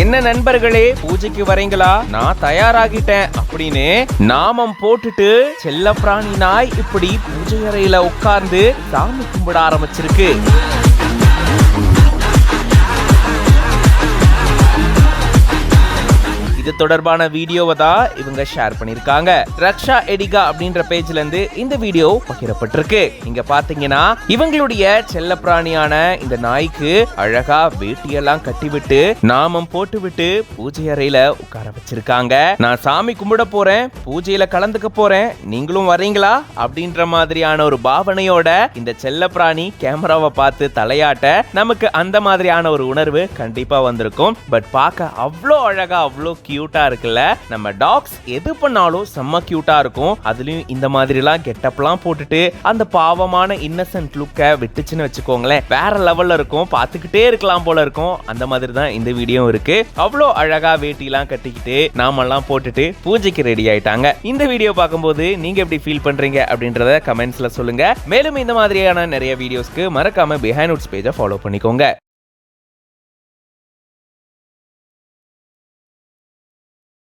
என்ன நண்பர்களே, பூஜைக்கு வரீங்களா? நான் தயாராகிட்டேன் அப்படின்னு நாமம் போட்டுட்டு செல்லப்பிராணி நாய் இப்படி பூஜை அறையில உட்கார்ந்து சாமி கும்பிட ஆரம்பிச்சிருக்கு. இது தொடர்பான வீடியோவை தான் இவங்க ஷேர் பண்ணிருக்காங்க. ரக்ஷா எடிகா அப்படின்ற பேஜ்ல இருந்து இந்த வீடியோ பகிரப்பட்டிருக்கு. இங்க பாத்தீங்கன்னா இவங்களுடைய செல்ல பிராணியான இந்த நாய்க்கு அழகா வேட்டியெல்லாம் கட்டிவிட்டு நாமம் போட்டு விட்டு பூஜை அறையில உட்கார வச்சிருக்காங்க. நான் சாமி கும்பிட போறேன், பூஜையில கலந்துக்க போறேன், நீங்களும் வரீங்களா அப்படின்ற மாதிரியான ஒரு பாவனையோட இந்த செல்ல பிராணி கேமராவை பார்த்து தலையாட்ட நமக்கு அந்த மாதிரியான ஒரு உணர்வு கண்டிப்பா வந்திருக்கும். பட் பார்க்க அவ்வளோ அழகா அவ்வளோ கியூட்டா இருக்குல்ல. நம்ம டாக்ஸ் எது பண்ணாலும் செம்ம கியூட்டா இருக்கும். அதுலயும் இந்த மாதிரி எல்லாம் கெட்டப்லாம் போட்டுட்டு அந்த பாவமான இன்னசென்ட் லுக்க விட்டுச்சுன்னு வச்சுக்கோங்களேன், வேற லெவல்ல இருக்கும். பார்த்துக்கிட்டே இருக்கலாம் போல இருக்கும். அந்த மாதிரி தான் இந்த வீடியோ இருக்கு. அவ்வளோ அழகா வேட்டிலாம் கட்டிக்கிட்டு நாமெல்லாம் போட்டுட்டு பூஜைக்கு ரெடி ஆயிட்டாங்க. இந்த வீடியோ பார்க்கும்போது நீங்க எப்படி ஃபீல் பண்றீங்க அப்படின்றத கமெண்ட்ஸ்ல சொல்லுங்க. மேலும் இந்த மாதிரியான நிறைய வீடியோஸ்க்கு மறக்காம பிஹைண்ட் நோட்ஸ் பேஜை ஃபாலோ பண்ணிக்கோங்க.